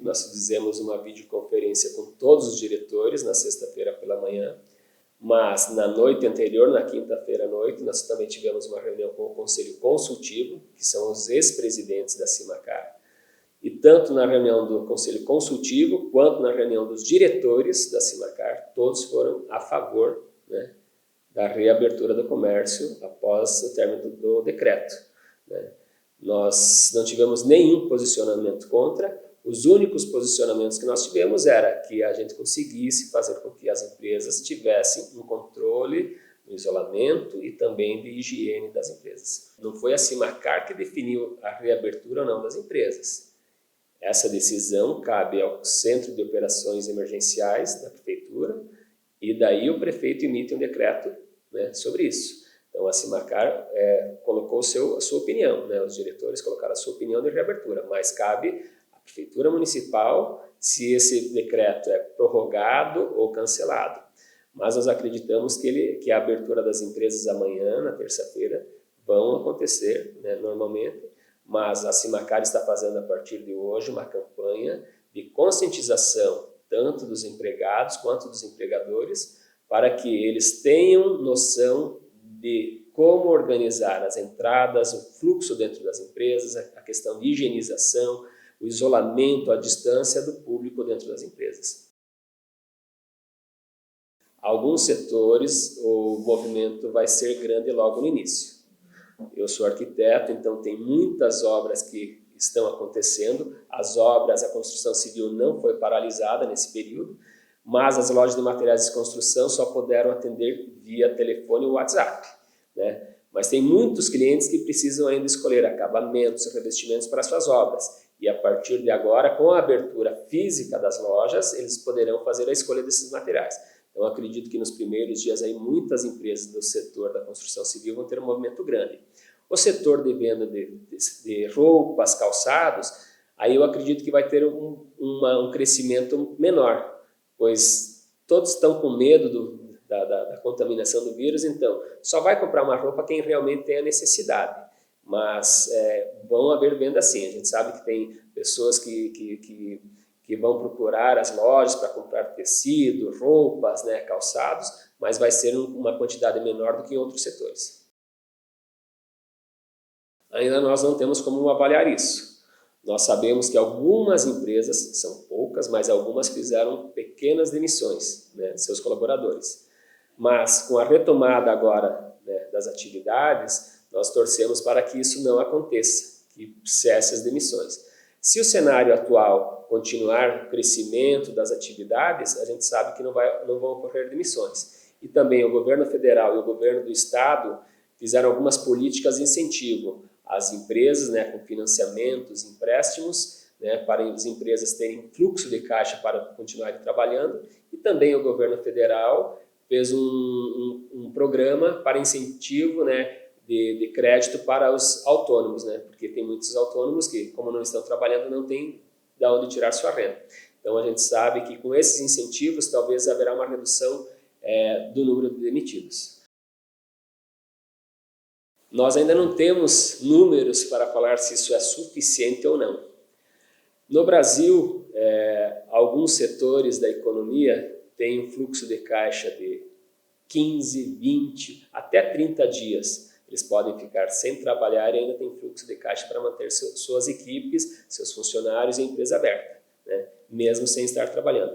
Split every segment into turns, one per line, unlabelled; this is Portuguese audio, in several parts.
nós fizemos uma videoconferência com todos os diretores na sexta-feira pela manhã, mas na noite anterior, na quinta-feira à noite, nós também tivemos uma reunião com o Conselho Consultivo, que são os ex-presidentes da Simacar. E tanto na reunião do Conselho Consultivo, quanto na reunião dos diretores da Simacar, todos foram a favor, né, da reabertura do comércio após o término do decreto, né. Nós não tivemos nenhum posicionamento contra. Os únicos posicionamentos que nós tivemos era que a gente conseguisse fazer com que as empresas tivessem um controle do isolamento e também de higiene das empresas. Não foi a Simacar que definiu a reabertura ou não das empresas. Essa decisão cabe ao Centro de Operações Emergenciais da Prefeitura e daí o prefeito emite um decreto, né, sobre isso. Então a Simacar colocou a sua opinião, né, os diretores colocaram a sua opinião de reabertura, mas cabe à Prefeitura Municipal se esse decreto é prorrogado ou cancelado. Mas nós acreditamos que a abertura das empresas amanhã, na terça-feira, vão acontecer, né, normalmente, mas a Simacar está fazendo a partir de hoje uma campanha de conscientização, tanto dos empregados quanto dos empregadores, para que eles tenham noção de como organizar as entradas, o fluxo dentro das empresas, a questão de higienização, o isolamento, a distância do público dentro das empresas. Alguns setores o movimento vai ser grande logo no início. Eu sou arquiteto, então tem muitas obras que estão acontecendo. As obras, a construção civil não foi paralisada nesse período, mas as lojas de materiais de construção só puderam atender via telefone ou WhatsApp, né? Mas tem muitos clientes que precisam ainda escolher acabamentos, revestimentos para suas obras. E a partir de agora, com a abertura física das lojas, eles poderão fazer a escolha desses materiais. Então, acredito que nos primeiros dias aí muitas empresas do setor da construção civil vão ter um movimento grande. O setor de venda de roupas, calçados, aí eu acredito que vai ter um crescimento menor, pois todos estão com medo da contaminação do vírus, então só vai comprar uma roupa quem realmente tem a necessidade. Mas vão haver vendas sim, a gente sabe que tem pessoas que vão procurar as lojas para comprar tecido, roupas, né, calçados, mas vai ser uma quantidade menor do que em outros setores. Ainda nós não temos como avaliar isso. Nós sabemos que algumas empresas, são poucas, mas algumas fizeram pequenas demissões, né, de seus colaboradores. Mas com a retomada agora, né, das atividades, nós torcemos para que isso não aconteça, que cesse as demissões. Se o cenário atual continuar o crescimento das atividades, a gente sabe que não vão ocorrer demissões. E também o governo federal e o governo do estado fizeram algumas políticas de incentivo às empresas, né, com financiamentos, empréstimos, né, para as empresas terem fluxo de caixa para continuarem trabalhando. E também o governo federal fez um programa para incentivo, né, de crédito para os autônomos, né, porque tem muitos autônomos que, como não estão trabalhando, não têm de onde tirar sua renda. Então a gente sabe que com esses incentivos talvez haverá uma redução do número de demitidos. Nós ainda não temos números para falar se isso é suficiente ou não. No Brasil, alguns setores da economia têm um fluxo de caixa de 15, 20, até 30 dias. Eles podem ficar sem trabalhar e ainda tem fluxo de caixa para manter suas equipes, seus funcionários e a empresa aberta, né? Mesmo sem estar trabalhando.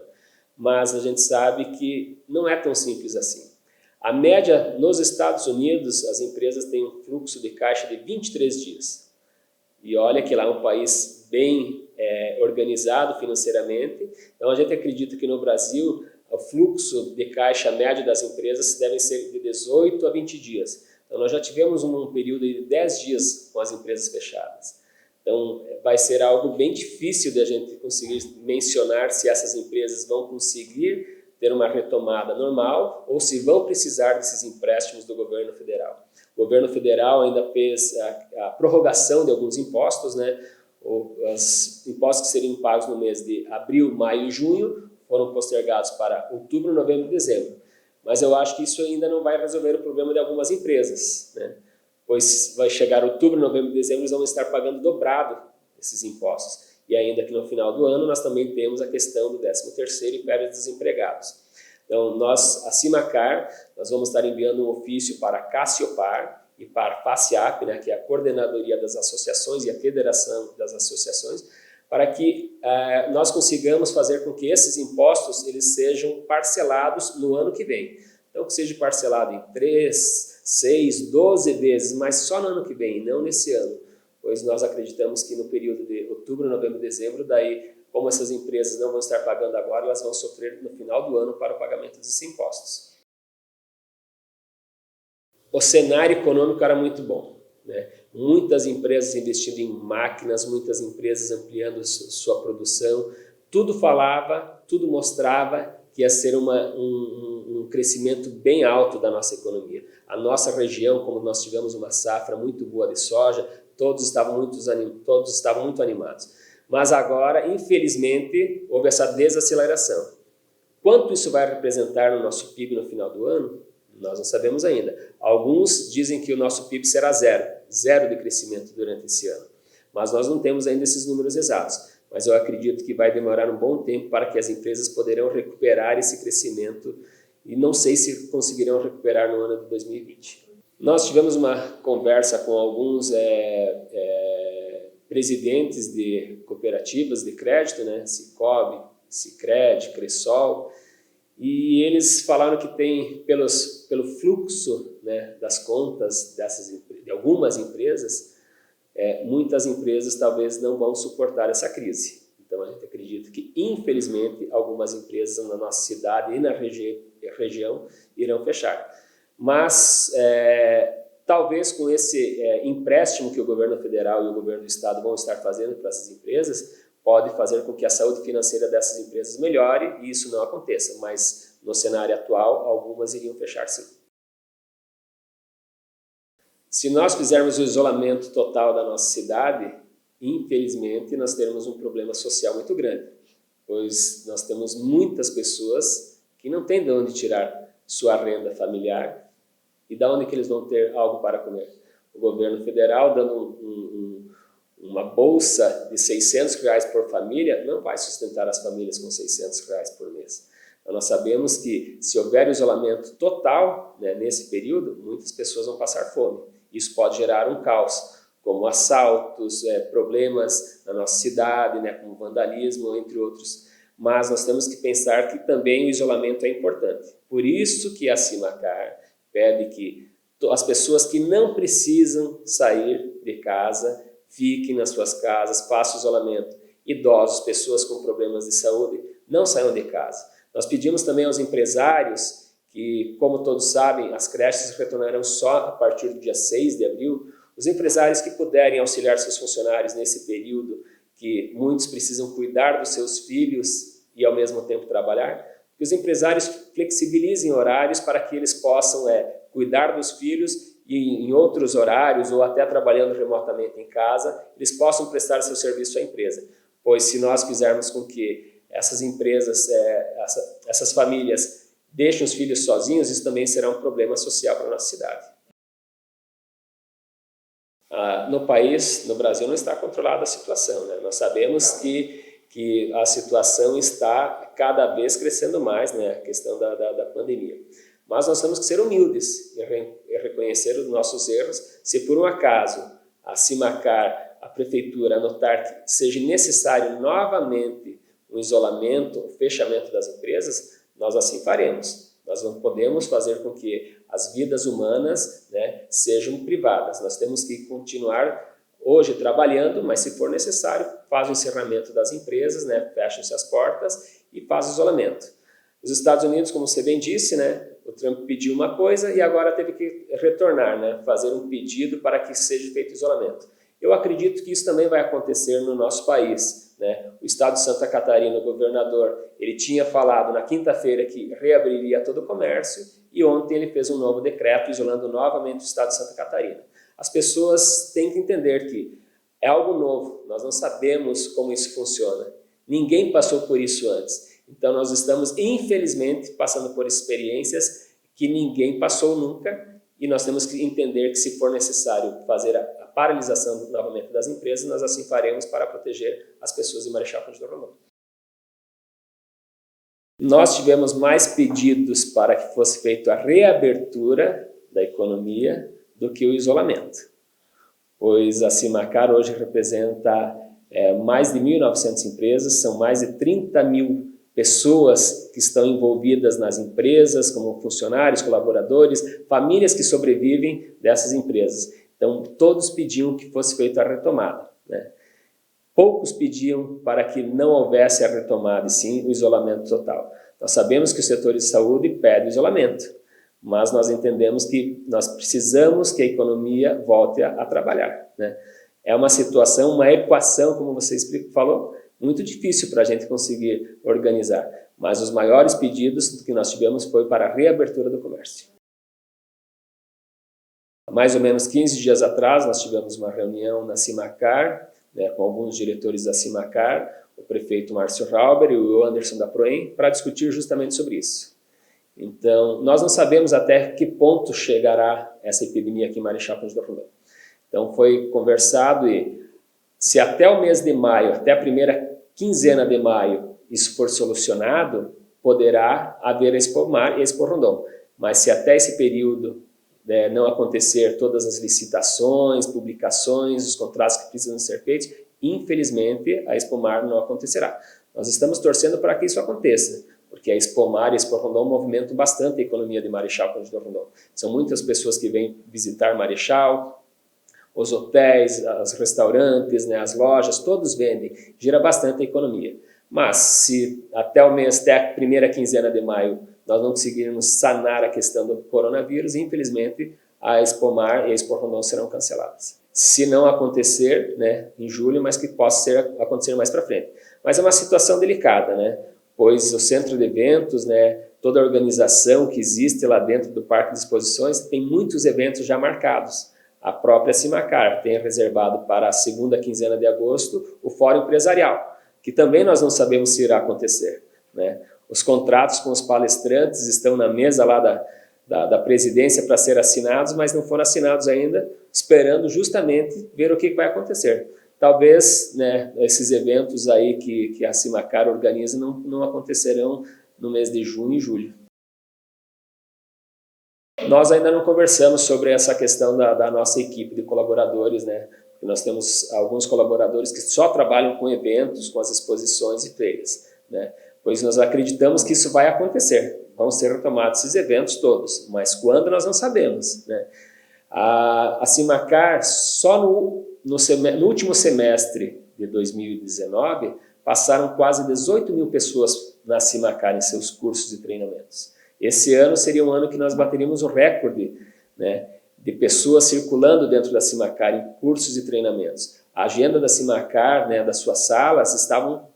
Mas a gente sabe que não é tão simples assim. A média nos Estados Unidos, as empresas têm um fluxo de caixa de 23 dias. E olha que lá é um país bem organizado financeiramente. Então a gente acredita que no Brasil o fluxo de caixa médio das empresas deve ser de 18 a 20 dias. Então nós já tivemos um período de 10 dias com as empresas fechadas. Então vai ser algo bem difícil de a gente conseguir mencionar se essas empresas vão conseguir ter uma retomada normal ou se vão precisar desses empréstimos do governo federal. O governo federal ainda fez a prorrogação de alguns impostos, né? Os impostos que seriam pagos no mês de abril, maio e junho foram postergados para outubro, novembro e dezembro. Mas eu acho que isso ainda não vai resolver o problema de algumas empresas, né? Pois vai chegar outubro, novembro e dezembro, eles vão estar pagando dobrado esses impostos. E ainda que no final do ano nós também temos a questão do 13º e férias dos desempregados. Então, nós, a Simacar, nós vamos estar enviando um ofício para a Cassiopar e para a FACIAP, né, que é a Coordenadoria das Associações e a Federação das Associações, para que nós consigamos fazer com que esses impostos eles sejam parcelados no ano que vem. Então, que seja parcelado em 3, 6, 12 vezes, mas só no ano que vem, não nesse ano. Pois nós acreditamos que no período de outubro, novembro, dezembro, daí, como essas empresas não vão estar pagando agora, elas vão sofrer no final do ano para o pagamento desses impostos. O cenário econômico era muito bom, né? Muitas empresas investindo em máquinas, muitas empresas ampliando sua produção, tudo falava, tudo mostrava que ia ser um crescimento bem alto da nossa economia. A nossa região, como nós tivemos uma safra muito boa de soja, todos estavam muito animados. Mas agora, infelizmente, houve essa desaceleração. Quanto isso vai representar no nosso PIB no final do ano? Nós não sabemos ainda. Alguns dizem que o nosso PIB será zero de crescimento durante esse ano. Mas nós não temos ainda esses números exatos. Mas eu acredito que vai demorar um bom tempo para que as empresas poderão recuperar esse crescimento e não sei se conseguirão recuperar no ano de 2020. Nós tivemos uma conversa com alguns presidentes de cooperativas de crédito, né? Sicob, Sicredi, Cressol, e eles falaram que tem, pelo fluxo, né, das contas de algumas empresas, muitas empresas talvez não vão suportar essa crise. Então a gente acredita que, infelizmente, algumas empresas na nossa cidade e na região irão fechar. Mas talvez com esse empréstimo que o governo federal e o governo do estado vão estar fazendo para essas empresas, pode fazer com que a saúde financeira dessas empresas melhore e isso não aconteça, mas no cenário atual, algumas iriam fechar sim. Se nós fizermos o isolamento total da nossa cidade, infelizmente nós teremos um problema social muito grande, pois nós temos muitas pessoas que não têm de onde tirar sua renda familiar e de onde que eles vão ter algo para comer. O governo federal dando uma bolsa de R$600 por família não vai sustentar as famílias com R$600 por mês. Então, nós sabemos que se houver isolamento total, né, nesse período, muitas pessoas vão passar fome. Isso pode gerar um caos, como assaltos, problemas na nossa cidade, né, como vandalismo, entre outros. Mas nós temos que pensar que também o isolamento é importante. Por isso que a Simacar pede que as pessoas que não precisam sair de casa fiquem nas suas casas, façam isolamento. Idosos, pessoas com problemas de saúde, não saiam de casa. Nós pedimos também aos empresários que, como todos sabem, as creches retornarão só a partir do dia 6 de abril. Os empresários que puderem auxiliar seus funcionários nesse período, que muitos precisam cuidar dos seus filhos e ao mesmo tempo trabalhar, que os empresários flexibilizem horários para que eles possam cuidar dos filhos e em outros horários ou até trabalhando remotamente em casa, eles possam prestar seu serviço à empresa. Pois se nós fizermos com que essas empresas, essas famílias deixem os filhos sozinhos, isso também será um problema social para a nossa cidade. No país, no Brasil, não está controlada a situação, né? Nós sabemos que a situação está cada vez crescendo mais, né? A questão da pandemia. Mas nós temos que ser humildes e reconhecer os nossos erros. Se por um acaso a Simacar, a prefeitura, notar que seja necessário novamente um isolamento, o fechamento das empresas, nós assim faremos. Nós não podemos fazer com que as vidas humanas, né, sejam privadas. Nós temos que continuar hoje trabalhando, mas se for necessário, faz o encerramento das empresas, né, fecham-se as portas e faz o isolamento. Os Estados Unidos, como você bem disse, né, o Trump pediu uma coisa e agora teve que retornar, né, fazer um pedido para que seja feito isolamento. Eu acredito que isso também vai acontecer no nosso país, né? O estado de Santa Catarina, o governador, ele tinha falado na quinta-feira que reabriria todo o comércio e ontem ele fez um novo decreto isolando novamente o estado de Santa Catarina. As pessoas têm que entender que é algo novo, nós não sabemos como isso funciona. Ninguém passou por isso antes. Então nós estamos, infelizmente, passando por experiências que ninguém passou nunca e nós temos que entender que se for necessário fazer a paralisação novamente das empresas, nós assim faremos para proteger as pessoas de Marechal Cândido Rondon. Nós tivemos mais pedidos para que fosse feita a reabertura da economia do que o isolamento, pois a Simacar hoje representa mais de 1.900 empresas, são mais de 30 mil pessoas que estão envolvidas nas empresas, como funcionários, colaboradores, famílias que sobrevivem dessas empresas. Então, todos pediam que fosse feita a retomada, né? Poucos pediam para que não houvesse a retomada, e sim o isolamento total. Nós sabemos que o setor de saúde pede isolamento, mas nós entendemos que nós precisamos que a economia volte a trabalhar, né? É uma situação, uma equação, como você falou, muito difícil para a gente conseguir organizar, mas os maiores pedidos que nós tivemos foi para a reabertura do comércio. Mais ou menos 15 dias atrás, nós tivemos uma reunião na Simacar, né, com alguns diretores da Simacar, o prefeito Márcio Rauber e o Anderson da Proem, para discutir justamente sobre isso. Então, nós não sabemos até que ponto chegará essa epidemia aqui em Marechal Cândido Rondon. Então, foi conversado e se até o mês de maio, até a primeira quinzena de maio, isso for solucionado, poderá haver a Expo Mar e a Expo Rondon. Mas se até esse período não acontecer todas as licitações, publicações, os contratos que precisam ser feitos, infelizmente a Expo Mar não acontecerá. Nós estamos torcendo para que isso aconteça, porque a Expo Mar e a Expo Rondon movimentam bastante a economia de Marechal Cândido Rondon. São muitas pessoas que vêm visitar Marechal, os hotéis, os restaurantes, né, as lojas, todos vendem, gira bastante a economia. Mas se até a primeira quinzena de maio nós não conseguirmos sanar a questão do coronavírus, infelizmente a Expo Mar e a Expo Rondon serão canceladas. Se não acontecer, né, em julho, mas que possa acontecer mais para frente. Mas é uma situação delicada, né, pois o centro de eventos, né, toda a organização que existe lá dentro do Parque de Exposições tem muitos eventos já marcados. A própria Simacar tem reservado para a segunda quinzena de agosto o Fórum Empresarial, que também nós não sabemos se irá acontecer, né? Os contratos com os palestrantes estão na mesa lá da presidência para ser assinados, mas não foram assinados ainda, esperando justamente ver o que vai acontecer. Talvez, né, esses eventos aí que a Simacar organiza não acontecerão no mês de junho e julho. Nós ainda não conversamos sobre essa questão da nossa equipe de colaboradores, né? Porque nós temos alguns colaboradores que só trabalham com eventos, com as exposições e feiras, né? Pois nós acreditamos que isso vai acontecer, vão ser retomados esses eventos todos, mas quando nós não sabemos, né? A Simacar, só no último semestre de 2019, passaram quase 18 mil pessoas na Simacar em seus cursos e treinamentos. Esse ano seria um ano que nós bateríamos o recorde, né, de pessoas circulando dentro da Simacar em cursos e treinamentos. A agenda da Simacar, né, das suas salas, estavam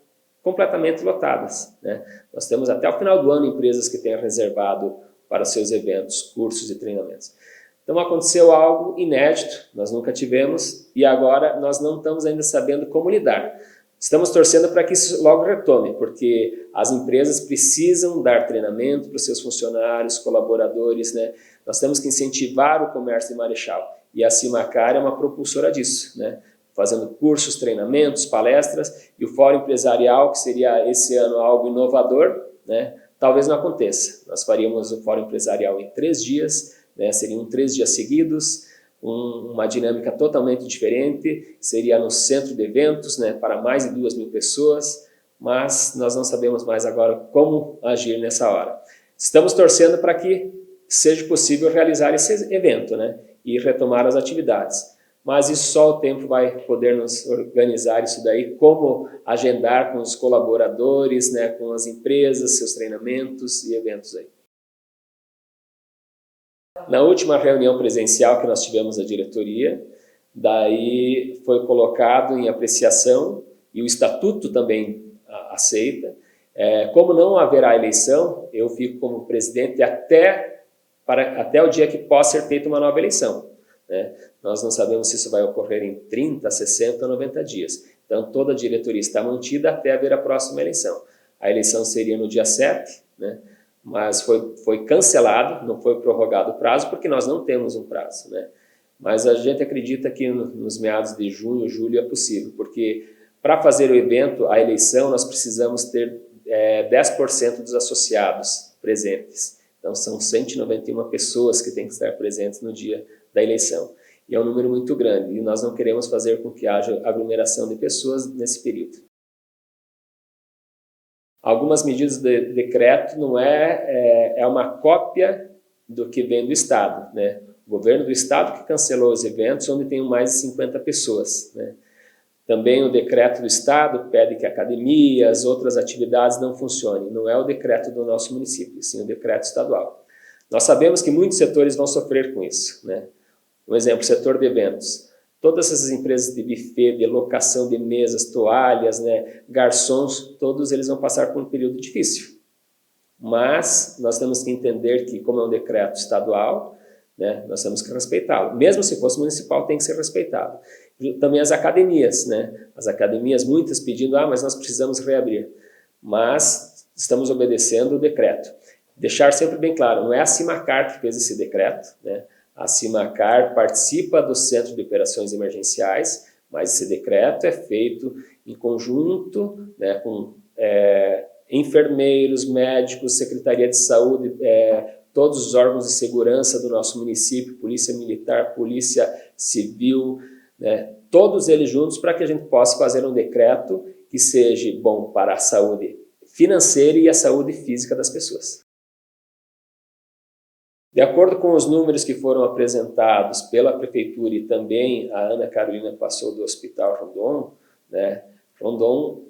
completamente lotadas, né? Nós temos até o final do ano empresas que têm reservado para seus eventos, cursos e treinamentos. Então aconteceu algo inédito, nós nunca tivemos, e agora nós não estamos ainda sabendo como lidar. Estamos torcendo para que isso logo retome, porque as empresas precisam dar treinamento para os seus funcionários, colaboradores, né? Nós temos que incentivar o comércio de Marechal, e a Simacar é uma propulsora disso, né? Fazendo cursos, treinamentos, palestras, e o Fórum Empresarial, que seria esse ano algo inovador, né? Talvez não aconteça. Nós faríamos o Fórum Empresarial em 3 dias, né? Seriam 3 dias seguidos, uma dinâmica totalmente diferente, seria no centro de eventos, né, para mais de 2 mil pessoas, mas nós não sabemos mais agora como agir nessa hora. Estamos torcendo para que seja possível realizar esse evento, né, e retomar as atividades, mas isso só o tempo vai poder nos organizar isso daí, como agendar com os colaboradores, né, com as empresas, seus treinamentos e eventos aí. Na última reunião presencial que nós tivemos da diretoria, daí foi colocado em apreciação, e o estatuto também aceita, como não haverá eleição, eu fico como presidente até o dia que possa ser feita uma nova eleição, né? Nós não sabemos se isso vai ocorrer em 30, 60 ou 90 dias. Então toda a diretoria está mantida até haver a próxima eleição. A eleição seria no dia 7, né? Mas foi cancelado, não foi prorrogado o prazo, porque nós não temos um prazo, né? mas a gente acredita que nos meados de junho, julho é possível, porque para fazer o evento, a eleição, nós precisamos ter 10% dos associados presentes. Então, são 191 pessoas que têm que estar presentes no dia da eleição. E é um número muito grande, e nós não queremos fazer com que haja aglomeração de pessoas nesse período. Algumas medidas de decreto não é uma cópia do que vem do Estado, né? O governo do Estado que cancelou os eventos onde tem mais de 50 pessoas, né? Também o decreto do Estado pede que academias, outras atividades não funcionem. Não é o decreto do nosso município, sim o decreto estadual. Nós sabemos que muitos setores vão sofrer com isso, né? Um exemplo, setor de eventos. Todas essas empresas de buffet, de locação de mesas, toalhas, né, garçons, todos eles vão passar por um período difícil. Mas nós temos que entender que, como é um decreto estadual, né, nós temos que respeitá-lo. Mesmo se fosse municipal, tem que ser respeitado. E também as academias, né? As academias, muitas pedindo, mas nós precisamos reabrir. Mas estamos obedecendo o decreto. Deixar sempre bem claro, não é a Cimacar que fez esse decreto, né? A Cimacar participa do Centro de Operações Emergenciais, mas esse decreto é feito em conjunto, né, com enfermeiros, médicos, Secretaria de Saúde, todos os órgãos de segurança do nosso município, Polícia Militar, Polícia Civil, né, todos eles juntos para que a gente possa fazer um decreto que seja bom para a saúde financeira e a saúde física das pessoas. De acordo com os números que foram apresentados pela Prefeitura e também a Ana Carolina passou do Hospital Rondon, né, Rondon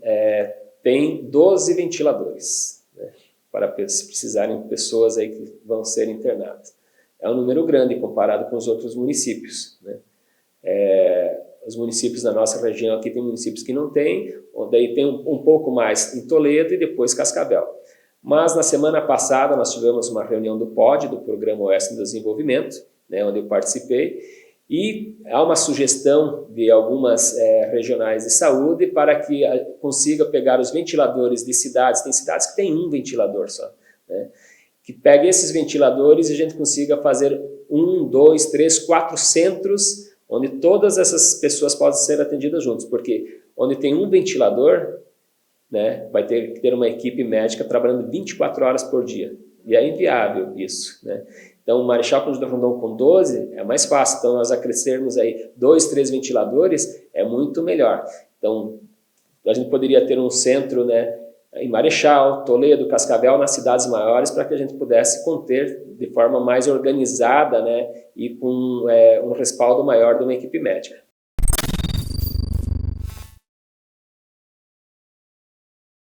tem 12 ventiladores, né, para se precisarem pessoas aí que vão ser internadas. É um número grande comparado com os outros municípios, né. Os municípios da nossa região aqui tem municípios que não tem, daí tem um pouco mais em Toledo e depois Cascavel. Mas na semana passada nós tivemos uma reunião do POD, do Programa Oeste de Desenvolvimento, né, onde eu participei, e há uma sugestão de algumas regionais de saúde para que consiga pegar os ventiladores de cidades, tem cidades que tem um ventilador só, né, que pegue esses ventiladores e a gente consiga fazer 1, 2, 3, 4 centros onde todas essas pessoas podem ser atendidas juntos, porque onde tem um ventilador, né, vai ter que ter uma equipe médica trabalhando 24 horas por dia. E é inviável isso, né? Então, o Marechal Cândido Rondon com 12 é mais fácil. Então, nós acrescermos aí 2, 3 ventiladores é muito melhor. Então, a gente poderia ter um centro, né, em Marechal, Toledo, Cascavel, nas cidades maiores, para que a gente pudesse conter de forma mais organizada, né, e com um respaldo maior de uma equipe médica.